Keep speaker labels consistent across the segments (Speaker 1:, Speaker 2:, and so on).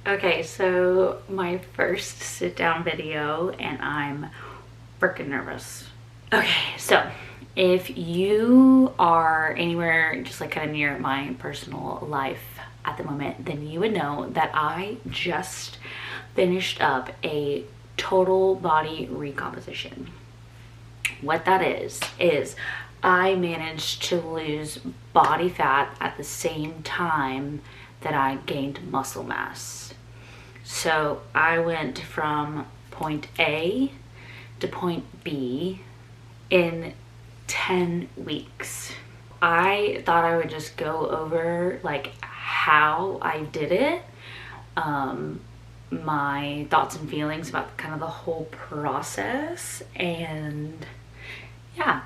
Speaker 1: Okay, so my first sit down video and I'm freaking nervous. Okay, so if you are anywhere just like kind of near my personal life at the moment, then you would know that I just finished up a total body recomposition. What that is I managed to lose body fat at the same time that I gained muscle mass. So I went from point A to point B in 10 weeks. I thought I would just go over like how I did it, my thoughts and feelings about kind of the whole process, and yeah,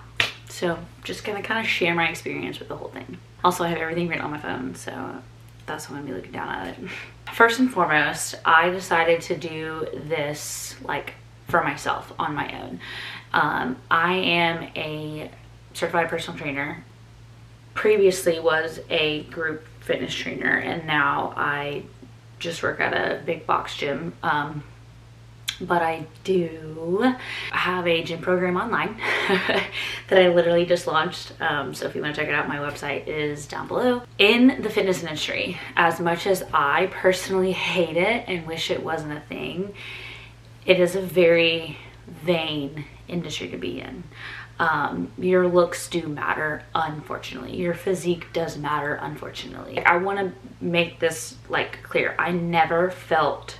Speaker 1: so just gonna kind of share my experience with the whole thing. Also, I have everything written on my phone, so that's when I'm gonna be looking down at it. First and foremost, I decided to do this like for myself on my own. I am a certified personal trainer. Previously was a group fitness trainer, and now I just work at a big box gym. But I do have a gym program online that I literally just launched. So if you want to check it out, my website is down below. In the fitness industry, as much as I personally hate it and wish it wasn't a thing, it is a very vain industry to be in. Your looks do matter, unfortunately. Your physique does matter, unfortunately. I want to make this like clear. I never felt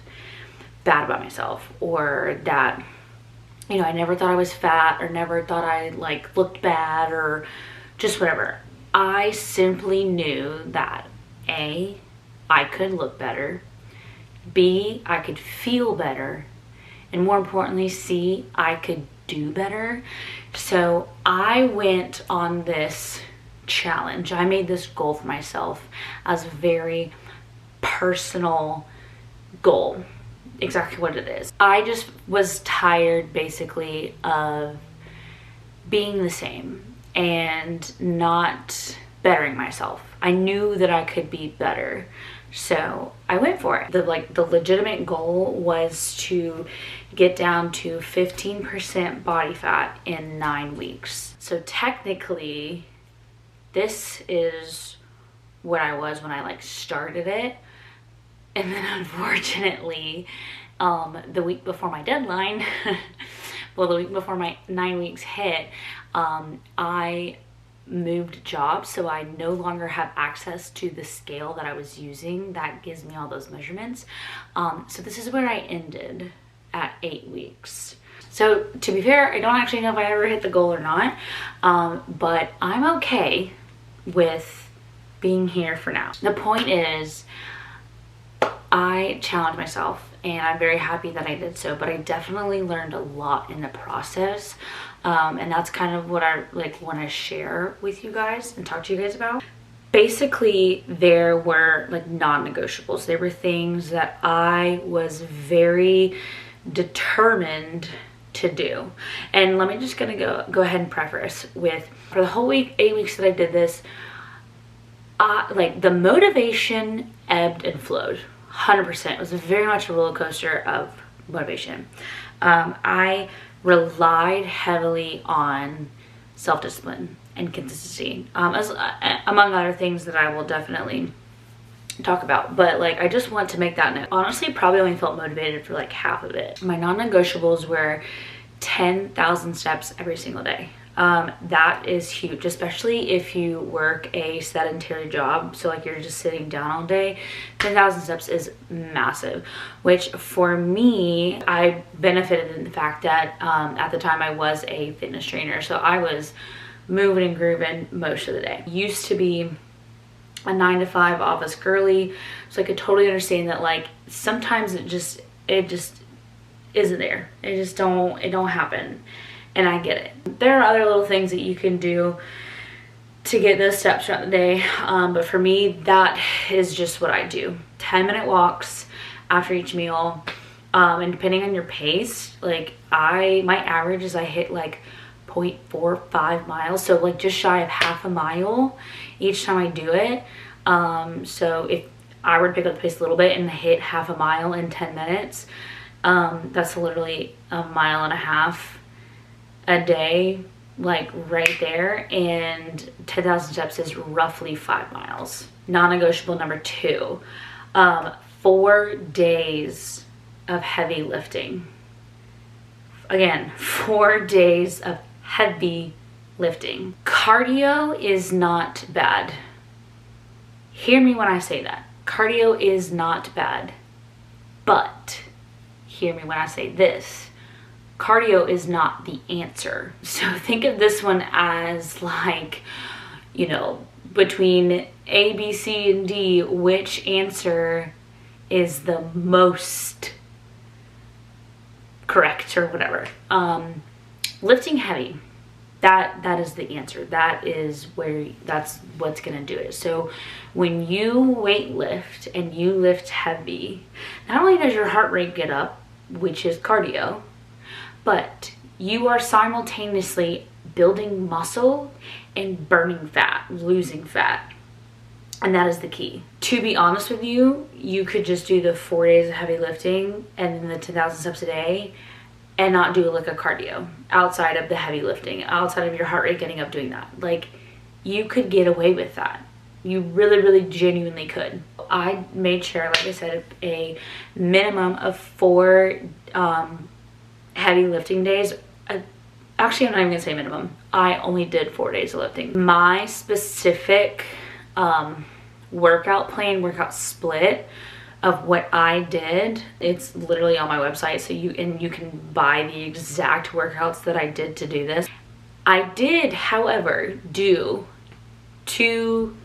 Speaker 1: bad about myself, or that, you know, I never thought I was fat, or never thought I like looked bad, or just whatever. I simply knew that A, I could look better, B, I could feel better, and more importantly, C, I could do better. So I went on this challenge. I made this goal for myself as a very personal goal. Exactly what it is. I just was tired basically of being the same and not bettering myself. I knew that I could be better, so I went for it. The legitimate goal was to get down to 15% body fat in 9 weeks. So technically this is what I was when I like started it. And then unfortunately, the week before my deadline, well, the week before my 9 weeks hit, I moved jobs, so I no longer have access to the scale that I was using that gives me all those measurements. So this is where I ended at 8 weeks. So to be fair, I don't actually know if I ever hit the goal or not, but I'm okay with being here for now. The point is, I challenged myself, and I'm very happy that I did so, but I definitely learned a lot in the process. And that's kind of what I like want to share with you guys and talk to you guys about. Basically, there were like non-negotiables. They were things that I was very determined to do. And let me just gonna go ahead and preface with, for the whole week, 8 weeks that I did this, like the motivation ebbed and flowed. 100%. It was very much a roller coaster of motivation. I relied heavily on self-discipline and consistency, among other things that I will definitely talk about. But like, I just want to make that note. Honestly, probably only felt motivated for like half of it. My non-negotiables were 10,000 steps every single day. That is huge, especially if you work a sedentary job. So like you're just sitting down all day. 10,000 steps is massive, which for me, I benefited in the fact that at the time I was a fitness trainer. So I was moving and grooving most of the day. Used to be a 9 to 5 office girly. So I could totally understand that like sometimes it just isn't there. It don't happen. And I get it. There are other little things that you can do to get those steps throughout the day. But for me, that is just what I do. 10-minute walks after each meal. And depending on your pace, like my average is I hit like 0.45 miles. So like just shy of half a mile each time I do it. So if I were to pick up the pace a little bit and hit half a mile in 10 minutes, that's literally a mile and a half a day, like right there. And 10,000 steps is roughly 5 miles. Non-negotiable number 2, 4 days of heavy lifting. Again, 4 days of heavy lifting. Cardio is not bad. Hear me when I say that. Cardio is not bad. But hear me when I say this. Cardio is not the answer. So think of this one as like, you know, between A, B, C, and D, which answer is the most correct or whatever. Lifting heavy, that is the answer. That's what's gonna do it. So when you weight lift and you lift heavy, not only does your heart rate get up, which is cardio, but you are simultaneously building muscle and burning fat, losing fat. And that is the key. To be honest with you, you could just do the 4 days of heavy lifting and then the 10,000 steps a day and not do like a cardio outside of the heavy lifting, outside of your heart rate getting up doing that. Like, you could get away with that. You really, really genuinely could. I made sure, like I said, a minimum of 4 heavy lifting days. Actually, I'm not even gonna say minimum. I only did 4 days of lifting. My specific workout plan, workout split of what I did, it's literally on my website, so you can buy the exact workouts that I did to do this. I did, however, do 2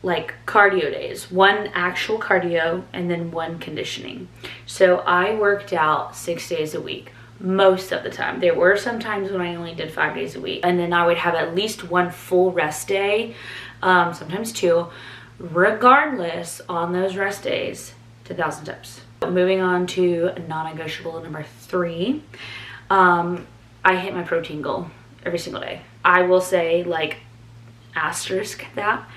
Speaker 1: like cardio days, 1 actual cardio and then 1 conditioning. So I worked out 6 days a week most of the time. There were some times when I only did 5 days a week, and then I would have at least 1 full rest day, sometimes 2. Regardless, on those rest days, 10,000 steps. Moving on to non-negotiable number 3, I hit my protein goal every single day. I will say, like, asterisk that,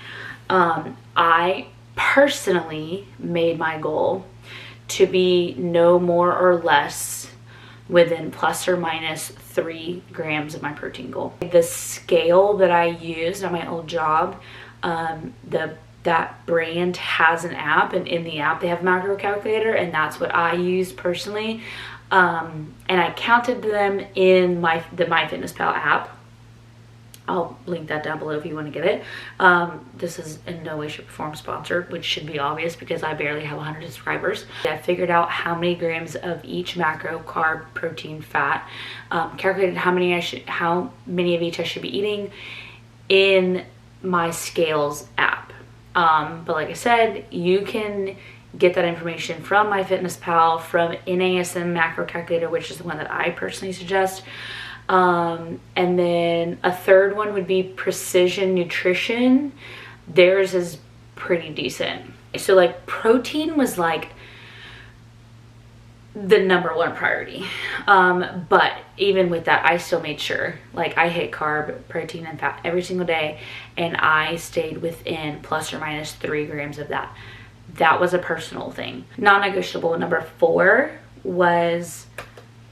Speaker 1: I personally made my goal to be no more or less within plus or minus 3 grams of my protein goal. The scale that I used at my old job, that brand has an app, and in the app they have a macro calculator, and that's what I use personally. And I counted them in my MyFitnessPal app. I'll link that down below if you want to get it. This is in no way, shape, or form sponsored, which should be obvious because I barely have 100 subscribers. I figured out how many grams of each macro, carb, protein, fat, calculated how many of each I should be eating in my Scales app. But like I said, you can get that information from MyFitnessPal, from NASM macro calculator, which is the one that I personally suggest. And then a third one would be Precision Nutrition. Theirs is pretty decent. So like protein was like the number 1 priority. But even with that, I still made sure, like, I hit carb, protein, and fat every single day, and I stayed within plus or minus 3 grams of that. That was a personal thing. Non-negotiable number 4 was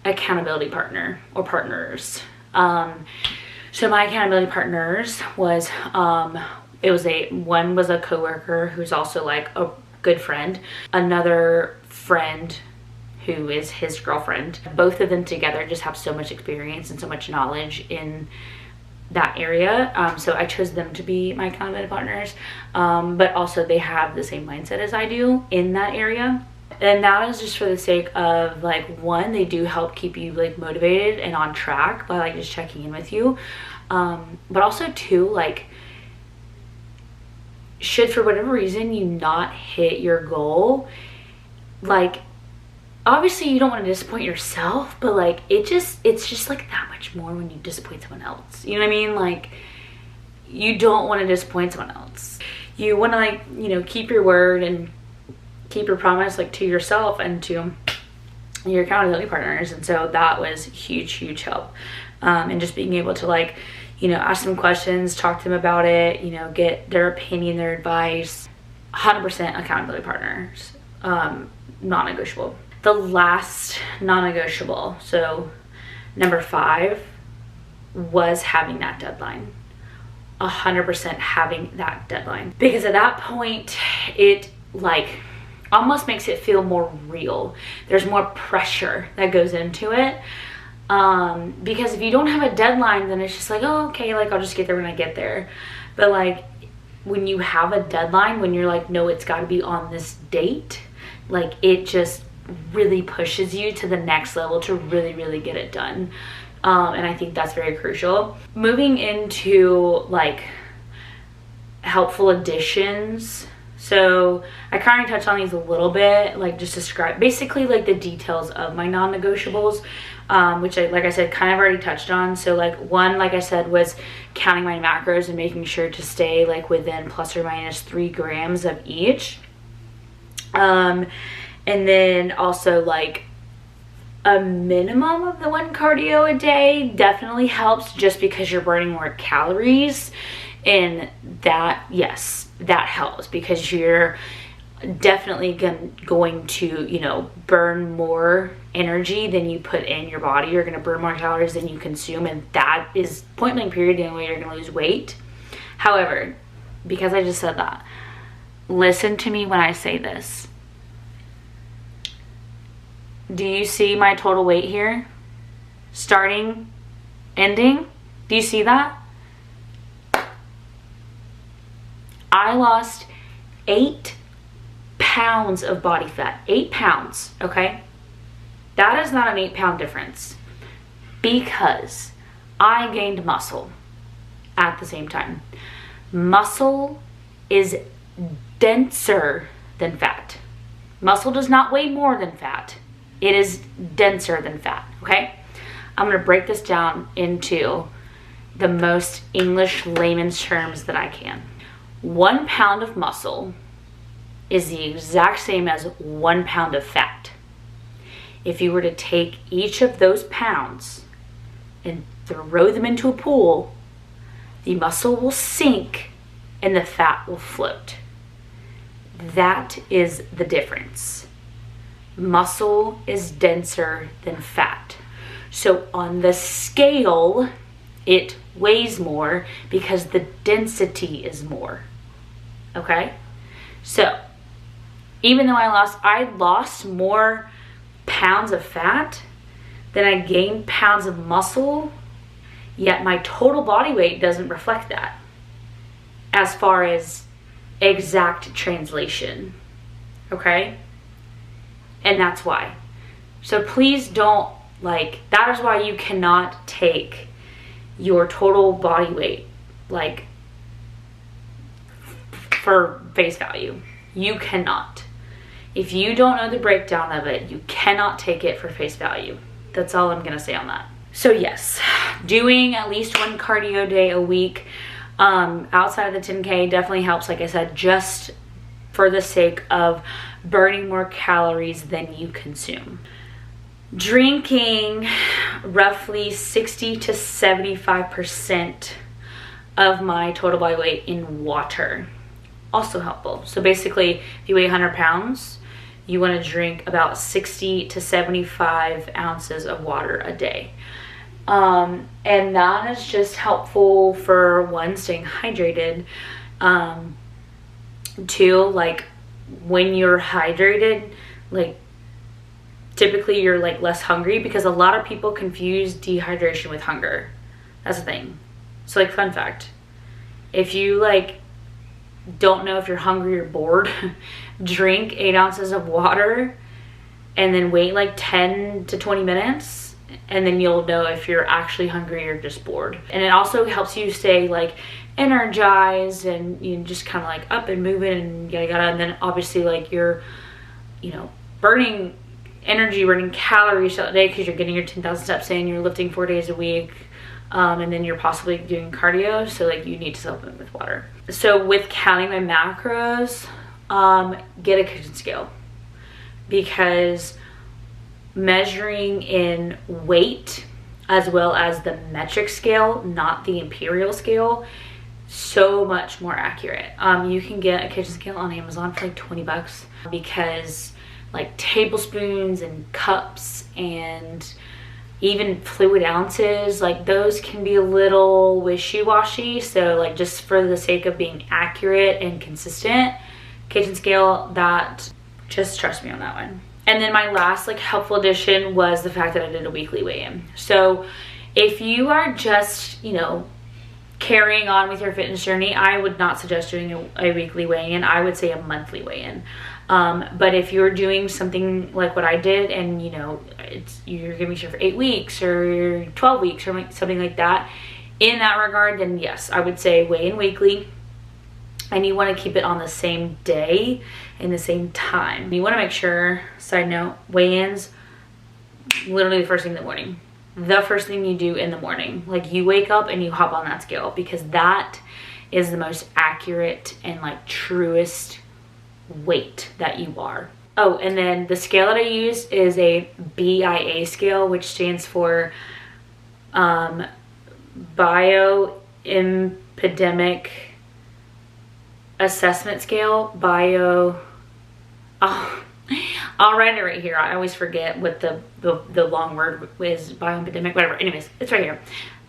Speaker 1: accountability partner or partners. So my accountability partners was, one was a coworker who's also like a good friend, another friend who is his girlfriend. Both of them together just have so much experience and so much knowledge in that area. So I chose them to be my accountability partners. But also they have the same mindset as I do in that area. And that is just for the sake of, like, 1, they do help keep you like motivated and on track by like just checking in with you. But also 2, like, should for whatever reason you not hit your goal, like, obviously you don't want to disappoint yourself, but like it's just like that much more when you disappoint someone else. You know what I mean? Like, you don't want to disappoint someone else. You want to, like, you know, keep your word and keep your promise, like, to yourself and to your accountability partners. And so that was huge help. And just being able to, like, you know, ask them questions, talk to them about it, you know, get their opinion, their advice. 100% accountability partners, non-negotiable. The last non-negotiable, so number 5, was having that deadline. 100% having that deadline, because at that point it like almost makes it feel more real. There's more pressure that goes into it, because if you don't have a deadline, then it's just like, oh, okay, like I'll just get there when I get there. But like when you have a deadline, when you're like, no, it's got to be on this date, like it just really pushes you to the next level to really get it done. And I think that's very crucial. Moving into like helpful additions. So I kind of touched on these a little bit, like just describe basically like the details of my non-negotiables, which like I said, kind of already touched on. So like one, like I said, was counting my macros and making sure to stay like within plus or minus 3 grams of each. And then also like a minimum of the 1 cardio a day definitely helps, just because you're burning more calories, and that, yes, that helps because you're definitely going to, you know, burn more energy than you put in your body. You're going to burn more calories than you consume, and that is point blank period the only way you're going to lose weight. However, because I just said that, listen to me when I say this. Do you see my total weight here? Starting, ending? Do you see that? I lost 8 pounds of body fat. 8 pounds, okay? That is not an 8-pound difference, because I gained muscle at the same time. Muscle is denser than fat. Muscle does not weigh more than fat. It is denser than fat, okay? I'm gonna break this down into the most English layman's terms that I can. 1 pound of muscle is the exact same as 1 pound of fat. If you were to take each of those pounds and throw them into a pool, the muscle will sink and the fat will float. That is the difference. Muscle is denser than fat. So on the scale, it weighs more because the density is more. Okay? So even though I lost more pounds of fat than I gained pounds of muscle, yet my total body weight doesn't reflect that as far as exact translation. Okay? And that's why. So please don't, like, that is why you cannot take your total body weight, like, for face value. You cannot. If you don't know the breakdown of it, you cannot take it for face value. That's all I'm gonna say on that. So yes, doing at least 1 cardio day a week outside of the 10K definitely helps, like I said, just for the sake of burning more calories than you consume. Drinking roughly 60 to 75% of my total body weight in water, also helpful. So basically, if you weigh 100 pounds, you want to drink about 60 to 75 ounces of water a day. And that is just helpful for, one, staying hydrated, 2, like, when you're hydrated, like, typically you're like less hungry, because a lot of people confuse dehydration with hunger. That's the thing. So, like, fun fact, if you like don't know if you're hungry or bored, drink 8 ounces of water and then wait like 10 to 20 minutes, and then you'll know if you're actually hungry or just bored. And it also helps you stay like energized and you just kind of like up and moving and yada yada. And then obviously like you're, you know, burning energy, burning calories all day because you're getting your 10,000 steps in, you're lifting 4 days a week, and then you're possibly doing cardio, so like you need to supplement with water. So with counting my macros, get a kitchen scale, because measuring in weight as well as the metric scale, not the imperial scale, so much more accurate. You can get a kitchen scale on Amazon for like 20 bucks because like tablespoons and cups and even fluid ounces, like those can be a little wishy-washy. So like just for the sake of being accurate and consistent, kitchen scale, that, just trust me on that one. And then my last like helpful addition was the fact that I did a weekly weigh-in. So if you are just, you know, carrying on with your fitness journey, I would not suggest doing a weekly weigh-in. I would say a monthly weigh-in. But if you're doing something like what I did, and you know, you're gonna be sure for 8 weeks or 12 weeks or something like that, in that regard, then yes, I would say weigh in weekly. And you want to keep it on the same day and the same time. You want to make sure, side note, weigh-ins literally the first thing in the morning. The first thing you do in the morning. Like you wake up and you hop on that scale, because that is the most accurate and like truest weight that you are. Oh, and then the scale that I use is a BIA scale, which stands for Bioimpedemic Assessment Scale. I'll write it right here. I always forget what the long word is. Bioimpedemic, whatever. Anyways, it's right here.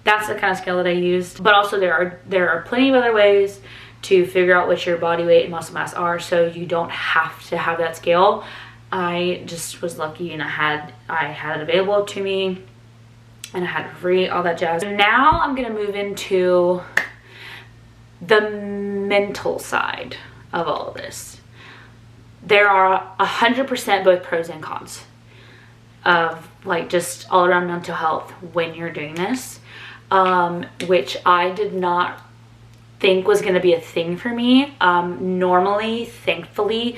Speaker 1: That's the kind of scale that I used. But also there are plenty of other ways to figure out what your body weight and muscle mass are, so you don't have to have that scale. I just was lucky and I had it available to me, and I had it free, all that jazz. Now I'm gonna move into the mental side of all of this. There are 100% both pros and cons of like just all around mental health when you're doing this, which I did not think was going to be a thing for me. Normally, thankfully,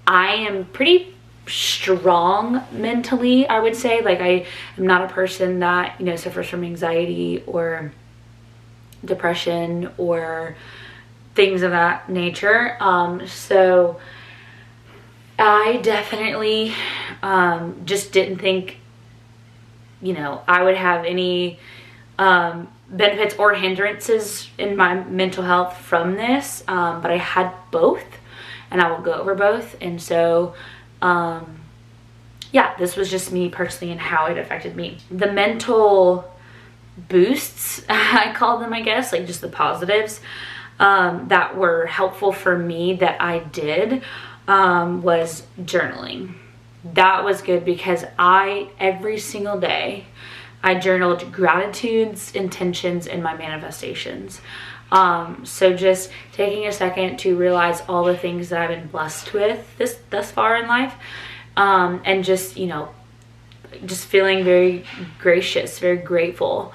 Speaker 1: I am pretty strong mentally, I would say. Like I am not a person that, you know, suffers from anxiety or depression or things of that nature. So I definitely just didn't think, you know, I would have any benefits or hindrances in my mental health from this, but I had both, and I will go over both. And so yeah, this was just me personally and how it affected me. The mental boosts, I call them, I guess, like just the positives that were helpful for me that I did was journaling. That was good because every single day I journaled gratitudes, intentions, and my manifestations. So just taking a second to realize all the things that I've been blessed with thus far in life, and just, you know, just feeling very gracious, very grateful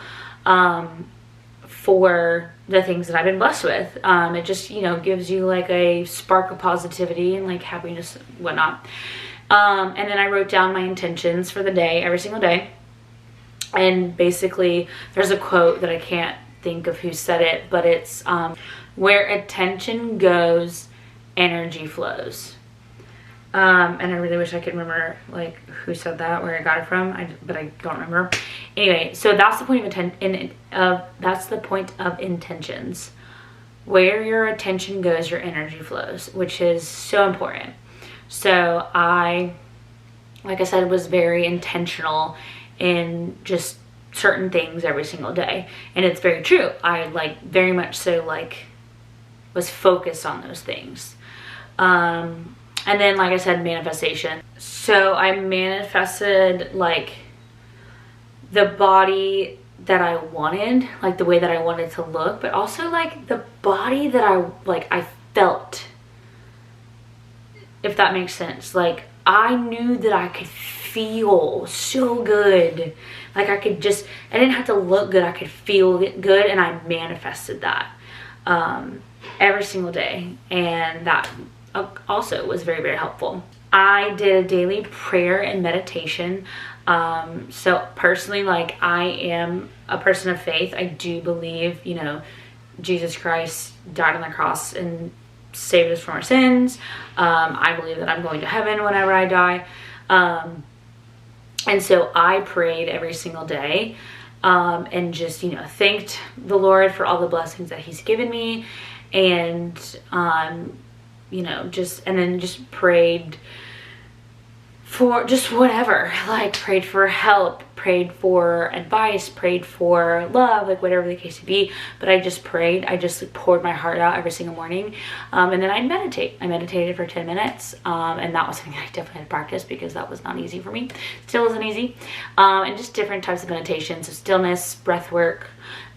Speaker 1: for the things that I've been blessed with. It just, you know, gives you like a spark of positivity and like happiness and whatnot. And then I wrote down my intentions for the day, every single day. And basically there's a quote that I can't think of who said it, but it's where attention goes, energy flows. And I really wish I could remember like who said that, where I got it from, but I don't remember. Anyway, so that's the point of intentions. Where your attention goes, your energy flows, which is so important. So I, like I said, was very intentional in just certain things every single day, and it's very true. I like very much so like was focused on those things. And then, like I said, manifestation. So I manifested like the body that I wanted, like the way that I wanted to look, but also like the body that I felt, if that makes sense. Like I knew that I could feel so good. Like I didn't have to look good, I could feel good, and I manifested that every single day. And that also was very, very helpful. I did a daily prayer and meditation. So personally, like I am a person of faith. I do believe, you know, Jesus Christ died on the cross and saved us from our sins. I believe that I'm going to heaven whenever I die. And so I prayed every single day. and just, you know, thanked the Lord for all the blessings that he's given me, and you know, just, and then just prayed for just whatever, like prayed for help, prayed for advice, prayed for love, like whatever the case may be. But I just prayed. I just like, poured my heart out every single morning. And then I'd meditate. I meditated for 10 minutes. And that was something I definitely had to practice, because that was not easy for me. Still isn't easy. And just different types of meditation. So stillness, breath work,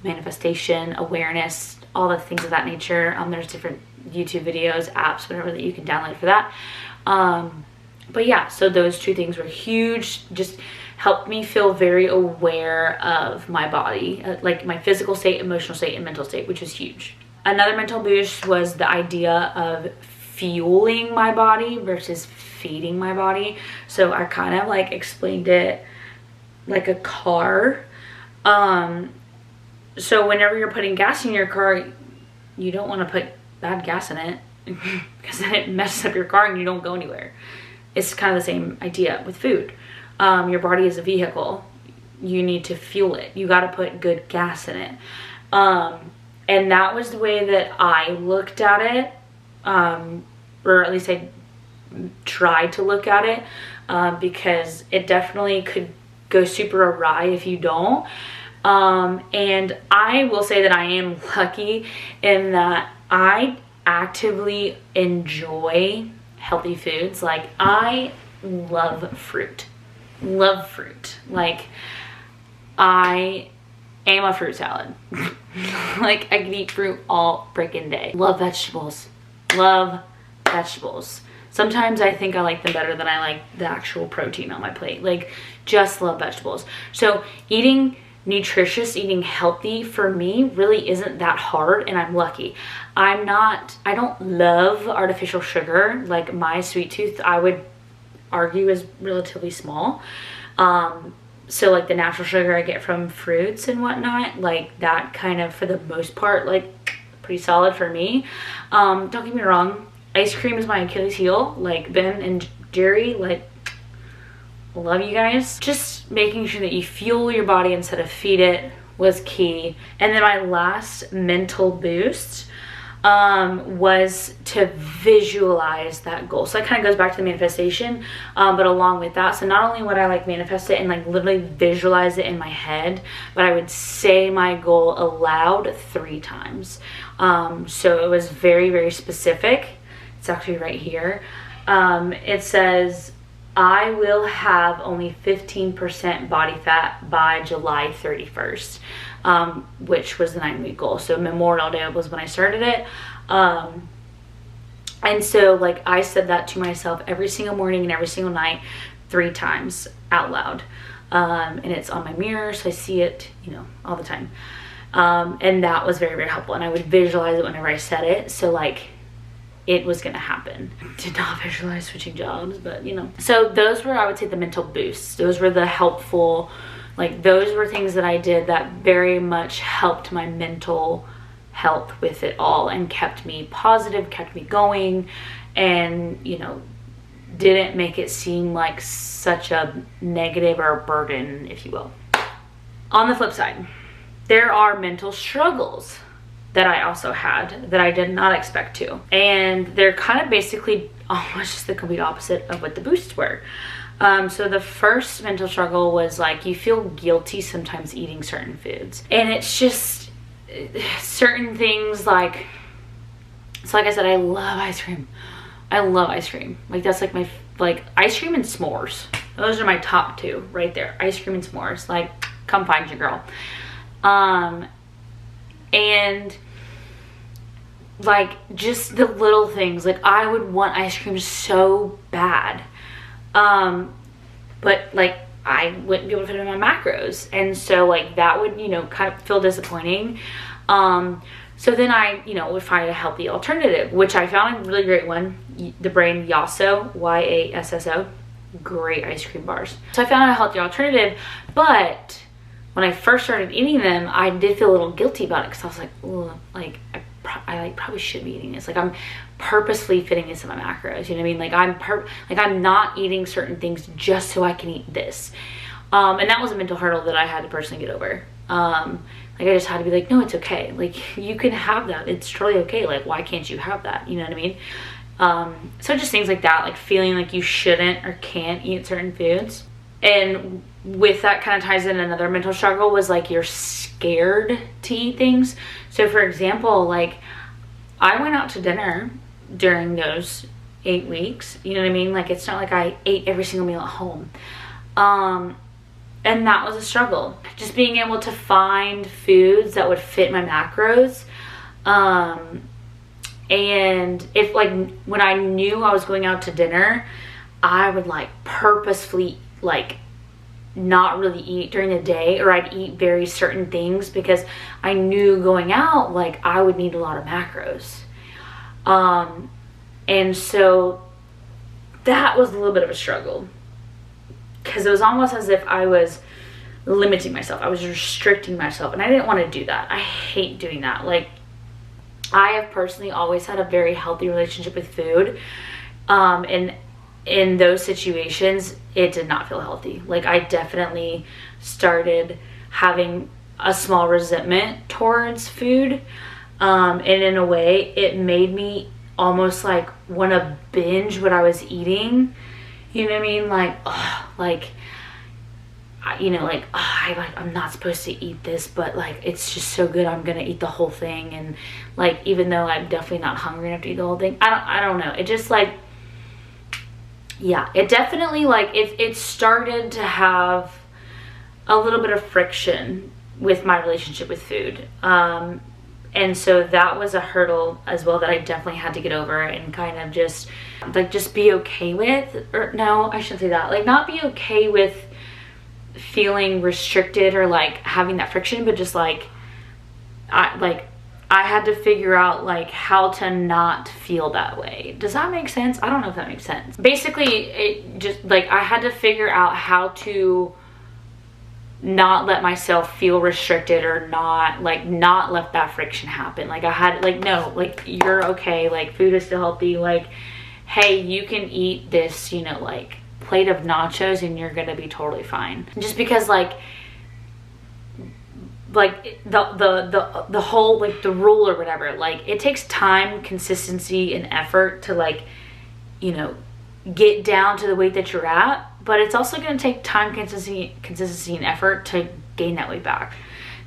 Speaker 1: manifestation, awareness, all the things of that nature. There's different YouTube videos, apps, whatever that you can download for that. But yeah, so those two things were huge. Just helped me feel very aware of my body, like my physical state, emotional state, and mental state, which was huge. Another mental boost was the idea of fueling my body versus feeding my body. So I kind of like explained it like a car. So whenever you're putting gas in your car, you don't want to put bad gas in it because then it messes up your car and you don't go anywhere. It's kind of the same idea with food. Your body is a vehicle. You need to fuel it. You got to put good gas in it. And that was the way that I looked at it. Or at least I tried to look at it. Because it definitely could go super awry if you don't. And I will say that I am lucky in that I actively enjoy healthy foods. Like I love fruit. Like I am a fruit salad. Like I can eat fruit all freaking day. Love vegetables. Sometimes I think I like them better than I like the actual protein on my plate. Like just love vegetables. So eating nutritious, eating healthy for me really isn't that hard, and I'm lucky. I don't love artificial sugar. Like my sweet tooth, I would argue, is relatively small. So like the natural sugar I get from fruits and whatnot, like that kind of, for the most part, like pretty solid for me. Don't get me wrong, ice cream is my Achilles heel. Like Ben and Jerry, like, love you guys. Just making sure that you fuel your body instead of feed it was key. And then my last mental boost was to visualize that goal. So that kind of goes back to the manifestation, but along with that, so not only would I like manifest it and like literally visualize it in my head, but I would say my goal aloud 3 times. So it was very, very specific. It's actually right here. It says, I will have only 15% body fat by July 31st, which was the 9-week goal. So Memorial Day was when I started it. And so like I said that to myself every single morning and every single night 3 times out loud. And it's on my mirror, so I see it, you know, all the time. And that was very, very helpful. And I would visualize it whenever I said it. So like it was gonna happen. Did not visualize switching jobs, but you know. So those were, I would say, the mental boosts. Those were the helpful, like those were things that I did that very much helped my mental health with it all and kept me positive, kept me going, and you know, didn't make it seem like such a negative or a burden, if you will. On the flip side, there are mental struggles that I also had that I did not expect to. And they're kind of basically almost just the complete opposite of what the boosts were. So the first mental struggle was like, you feel guilty sometimes eating certain foods. And it's just certain things like, so like I said, I love ice cream. I love ice cream. Like that's like my, like ice cream and s'mores. Those are my top 2 right there. Ice cream and s'mores. Like, come find your girl. And like just the little things, like I would want ice cream so bad, but like I wouldn't be able to fit it in my macros, and so like that would, you know, kind of feel disappointing. So then I, you know, would find a healthy alternative, which I found a really great one, the brand Yasso, Y-A-S-S-O, great ice cream bars. So I found a healthy alternative, but when I first started eating them, I did feel a little guilty about it, because I was like, ugh, like I like probably shouldn't be eating this. Like I'm purposely fitting this in my macros. You know what I mean? Like I'm not eating certain things just so I can eat this. And that was a mental hurdle that I had to personally get over. Like I just had to be like, no, it's okay. Like you can have that. It's totally okay. Like why can't you have that? You know what I mean? So just things like that, like feeling like you shouldn't or can't eat certain foods. And with that kind of ties in another mental struggle was like you're scared to eat things. So for example, like I went out to dinner during those 8 weeks, you know what I mean? Like it's not like I ate every single meal at home. And that was a struggle. Just being able to find foods that would fit my macros. And if like when I knew I was going out to dinner, I would like purposefully like not really eat during the day, or I'd eat very certain things because I knew going out like I would need a lot of macros. And so that was a little bit of a struggle because it was almost as if I was limiting myself. I was restricting myself, and I didn't want to do that. I hate doing that. Like I have personally always had a very healthy relationship with food. And in those situations, it did not feel healthy. Like I definitely started having a small resentment towards food. And in a way, it made me almost like want to binge what I was eating. You know what I mean? Like, you know, like, I'm not supposed to eat this, but like it's just so good, I'm gonna eat the whole thing. And like even though I'm definitely not hungry enough to eat the whole thing, I don't know, it just like, yeah, it definitely like it started to have a little bit of friction with my relationship with food. And so that was a hurdle as well that I definitely had to get over and kind of just be okay with, or no, I shouldn't say that, like not be okay with feeling restricted or like having that friction, but just like I had to figure out like how to not feel that way. Does that make sense? I don't know if that makes sense. Basically, it just like I had to figure out how to not let myself feel restricted, or not let that friction happen. Like I had like, no, like you're okay, like food is still healthy, like hey, you can eat this, you know, like plate of nachos and you're gonna be totally fine. Just because like the whole like the rule or whatever, like it takes time, consistency, and effort to like, you know, get down to the weight that you're at, but it's also going to take time, consistency and effort to gain that weight back.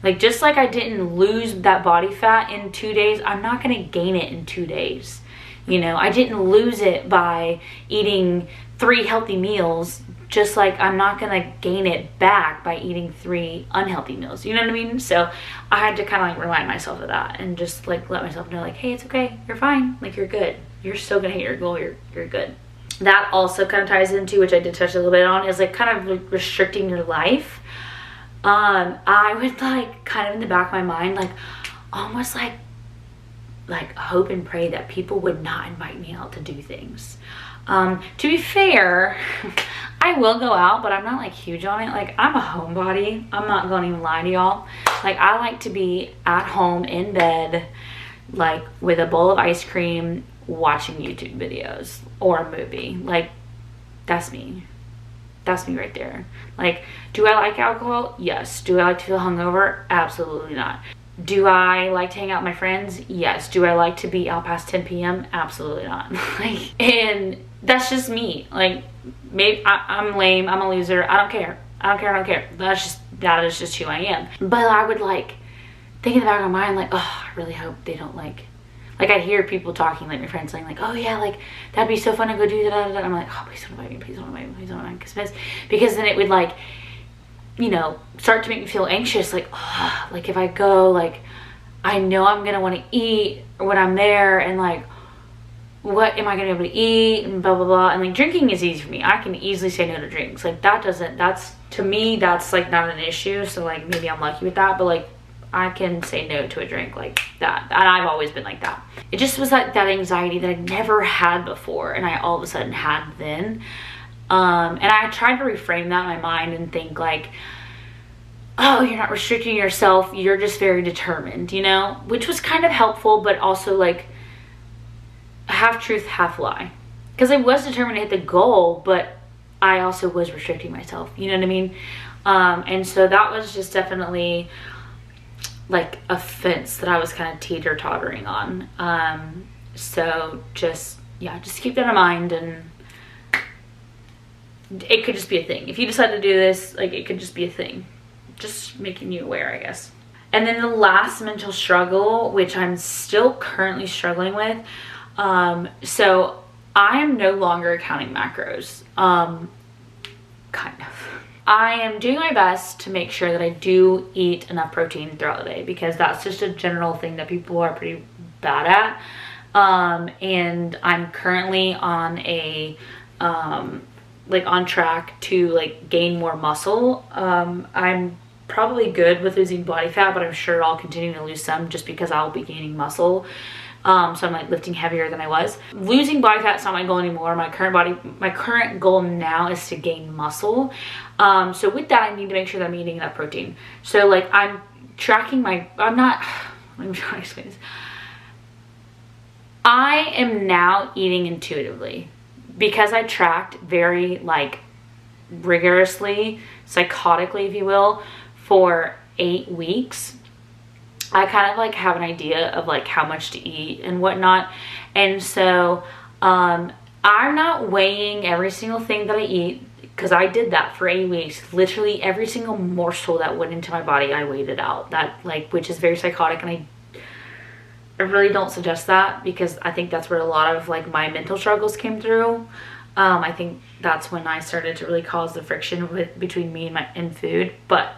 Speaker 1: Like just like I didn't lose that body fat in 2 days, I'm not going to gain it in 2 days. You know, I didn't lose it by eating 3 healthy meals, just like I'm not going to gain it back by eating 3 unhealthy meals. You know what I mean? So I had to kind of like remind myself of that and just like let myself know like, hey, it's okay, you're fine, like you're good, you're still going to hit your goal, you're good. That also kind of ties into, which I did touch a little bit on, is like kind of like restricting your life. I would like kind of in the back of my mind, like almost like hope and pray that people would not invite me out to do things. To be fair, I will go out, but I'm not like huge on it. Like I'm a homebody. I'm not gonna even lie to y'all. Like I like to be at home in bed, like with a bowl of ice cream, watching YouTube videos or a movie. Like that's me. That's me right there. Like, do I like alcohol? Yes. Do I like to feel hungover? Absolutely not. Do I like to hang out with my friends? Yes. Do I like to be out past 10 p.m.? Absolutely not. Like, and that's just me. Like, maybe I'm lame, I'm a loser, I don't care. That is just who I am. But I would like think in the back of my mind, like, oh, I really hope they don't like I'd hear people talking, like my friends saying like, oh yeah, like that'd be so fun to go do that. And I'm like, oh, please don't invite me, please don't invite me, please don't invite me. Because then it would like, you know, start to make me feel anxious. Like, oh, like if I go, like I know I'm gonna want to eat when I'm there, and like what am I gonna be able to eat, and blah blah blah. And like drinking is easy for me. I can easily say no to drinks. Like that's to me, that's like not an issue. So like maybe I'm lucky with that, but like I can say no to a drink like that. And I've always been like that. It just was like that anxiety that I never had before, and I all of a sudden had then. And I tried to reframe that in my mind and think like, oh, you're not restricting yourself, you're just very determined, you know? Which was kind of helpful, but also like half truth, half lie. Because I was determined to hit the goal, but I also was restricting myself, you know what I mean? And so that was just definitely like a fence that I was kind of teeter-tottering on. So just keep that in mind, and it could just be a thing. If you decide to do this, like, it could just be a thing. Just making you aware, I guess. And then the last mental struggle, which I'm still currently struggling with. So I am no longer counting macros. Kind of. I am doing my best to make sure that I do eat enough protein throughout the day, because that's just a general thing that people are pretty bad at. And I'm currently on a, like, on track to like gain more muscle. I'm probably good with losing body fat, but I'm sure I'll continue to lose some just because I'll be gaining muscle. So I'm like lifting heavier than I was. Losing body fat is not my goal anymore. My current goal now is to gain muscle. So with that, I need to make sure that I'm eating enough protein. So like, I'm tracking let me try to explain this. I am now eating intuitively because I tracked very like rigorously, psychotically, if you will, for 8 weeks. I kind of like have an idea of like how much to eat and whatnot. And so I'm not weighing every single thing that I eat, because I did that for 8 weeks. Literally every single morsel that went into my body, I weighed it out. That, like, which is very psychotic, and I really don't suggest that, because I think that's where a lot of like my mental struggles came through. I think that's when I started to really cause the friction between me and food. But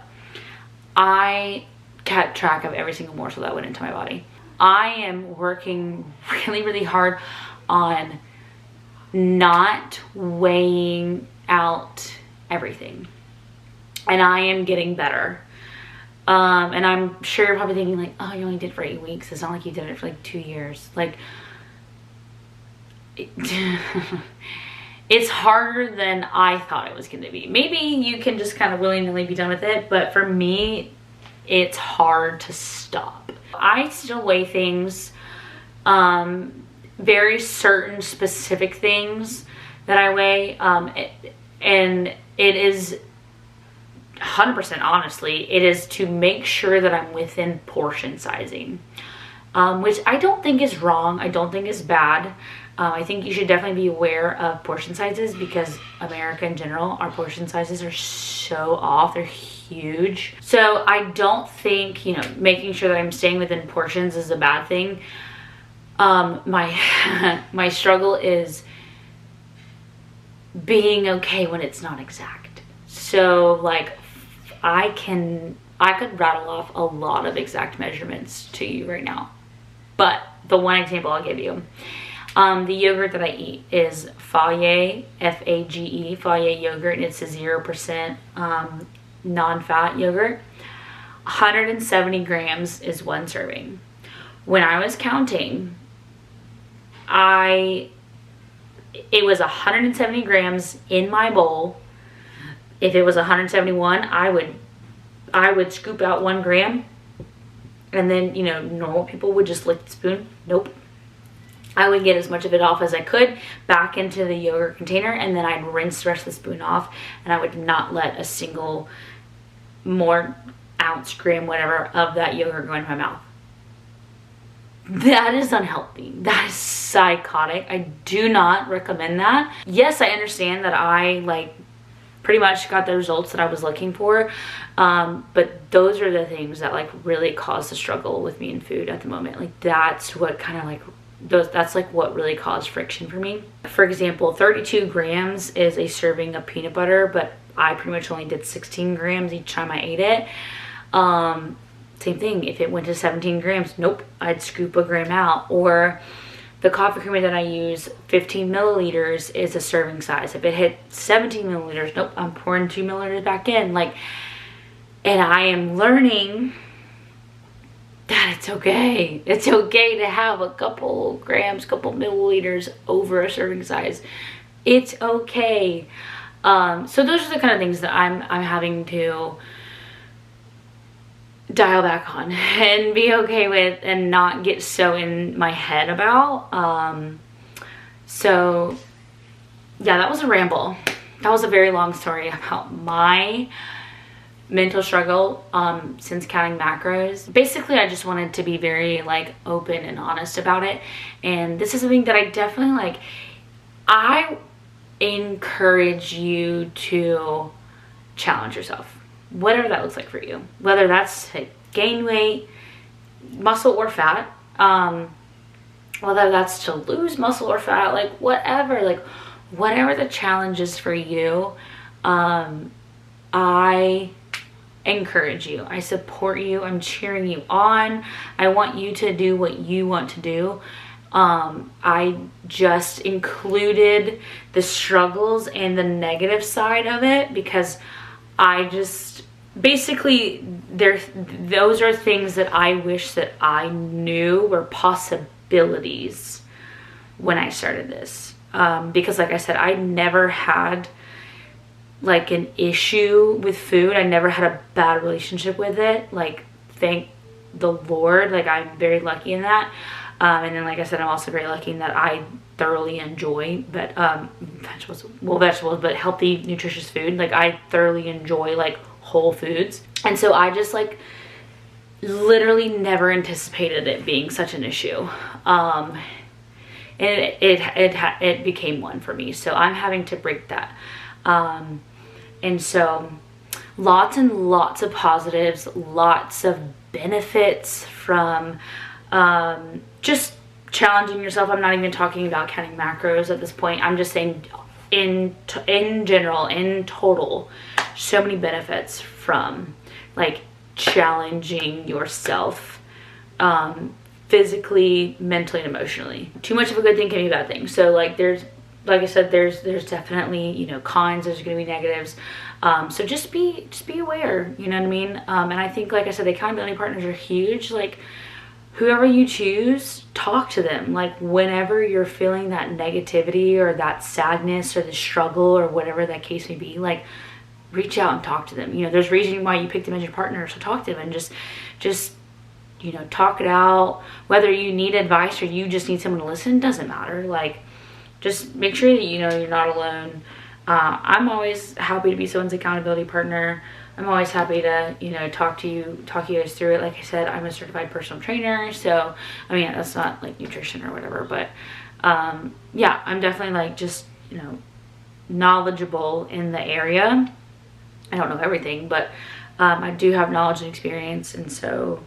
Speaker 1: I kept track of every single morsel that went into my body. I am working really, really hard on not weighing out everything, and I am getting better. And I'm sure you're probably thinking like, oh, you only did it for 8 weeks. It's not like you did it for like 2 years. Like, it's harder than I thought it was going to be. Maybe you can just kind of willy-nilly be done with it, but for me, it's hard to stop. I still weigh things, very certain specific things that I weigh, and it is 100% honestly, it is to make sure that I'm within portion sizing, which I don't think is wrong. I don't think is bad. I think you should definitely be aware of portion sizes, because America in general, our portion sizes are so off. They're huge. So I don't think, you know, making sure that I'm staying within portions is a bad thing. My struggle is being okay when it's not exact. So like, I could rattle off a lot of exact measurements to you right now, but the one example I'll give you, the yogurt that I eat is Fage, F-A-G-E, Fage yogurt, and it's a 0% non-fat yogurt. 170 grams is one serving. When I was counting, it was 170 grams in my bowl. If it was 171, I would scoop out 1 gram, and then, you know, normal people would just lick the spoon. Nope. I would get as much of it off as I could back into the yogurt container, and then I'd rinse the rest of the spoon off, and I would not let a single more ounce, gram, whatever, of that yogurt go into my mouth. That is unhealthy. That is psychotic. I do not recommend that. Yes, I understand that I like pretty much got the results that I was looking for, but those are the things that like really cause the struggle with me in food at the moment. Like, that's what kind of like that's like what really caused friction for me. For example, 32 grams is a serving of peanut butter, but I pretty much only did 16 grams each time I ate it. Same thing, if it went to 17 grams, nope, I'd scoop a gram out. Or the coffee creamer that I use, 15 milliliters is a serving size. If it hit 17 milliliters, nope, I'm pouring 2 milliliters back in. Like, and I am learning that it's okay. It's okay to have a couple grams, couple milliliters over a serving size. It's okay. So those are the kind of things that I'm having to dial back on and be okay with, and not get so in my head about. So yeah, that was a ramble. That was a very long story about my mental struggle since counting macros. Basically, I just wanted to be very like open and honest about it. And this is something that I definitely like. I encourage you to challenge yourself, whatever that looks like for you, whether that's to gain weight, muscle or fat, whether that's to lose muscle or fat, like whatever the challenge is for you. I encourage you, I support you, I'm cheering you on. I want you to do what you want to do. I just included the struggles and the negative side of it because I just basically those are things that I wish that I knew were possibilities when I started this. Because like I said, I never had like an issue with food. I never had a bad relationship with it. Like, thank the Lord. Like, I'm very lucky in that. And then, like I said, I'm also very lucky in that I thoroughly enjoy vegetables, but healthy, nutritious food. Like, I thoroughly enjoy like whole foods. And so I just like literally never anticipated it being such an issue. And it became one for me. So I'm having to break that. And so lots and lots of positives, lots of benefits from just challenging yourself. I'm not even talking about counting macros at this point. I'm just saying in general, in total, so many benefits from like challenging yourself physically, mentally, and emotionally. Too much of a good thing can be a bad thing. So like like I said, there's definitely, you know, cons, there's gonna be negatives. So just be aware, you know what I mean? And I think, like I said, the accountability partners are huge. Like, whoever you choose, talk to them. Like, whenever you're feeling that negativity or that sadness or the struggle or whatever that case may be, like, reach out and talk to them. You know, there's a reason why you picked them as your partner, so talk to them and just you know, talk it out. Whether you need advice or you just need someone to listen, doesn't matter. Like, just make sure that you know you're not alone. I'm always happy to be someone's accountability partner. I'm always happy to, you know, talk you guys through it. Like I said, I'm a certified personal trainer, so I mean, that's not like nutrition or whatever, but yeah, I'm definitely like just, you know, knowledgeable in the area. I don't know everything, but I do have knowledge and experience, and so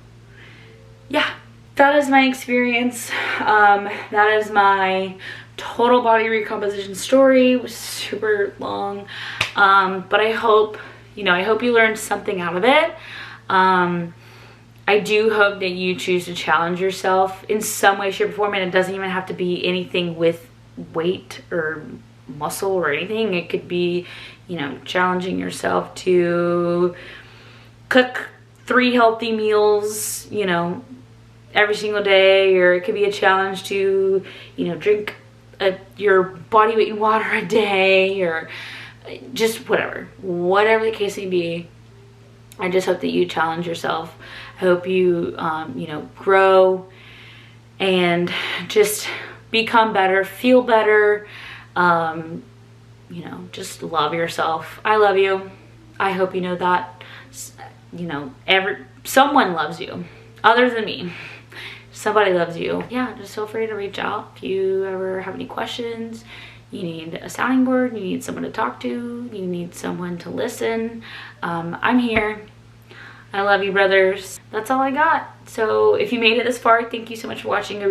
Speaker 1: yeah, that is my experience. That is my total body recomposition story. It was super long, but I hope, you know, I hope you learned something out of it. I do hope that you choose to challenge yourself in some way, shape, or form, and it doesn't even have to be anything with weight or muscle or anything. It could be, you know, challenging yourself to cook 3 healthy meals, you know, every single day, or it could be a challenge to, you know, drink your body weight in water a day, or just whatever the case may be. I just hope that you challenge yourself. I hope you, you know, grow and just become better, feel better, you know, just love yourself. I love you. I hope you know that, you know, someone loves you other than me. Somebody loves you. Yeah, just feel free to reach out if you ever have any questions. You need a sounding board, you need someone to talk to, you need someone to listen. I'm here. I love you, brothers. That's all I got. So if you made it this far, thank you so much for watching. I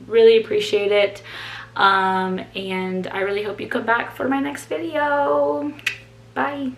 Speaker 1: really appreciate it. And I really hope you come back for my next video. Bye.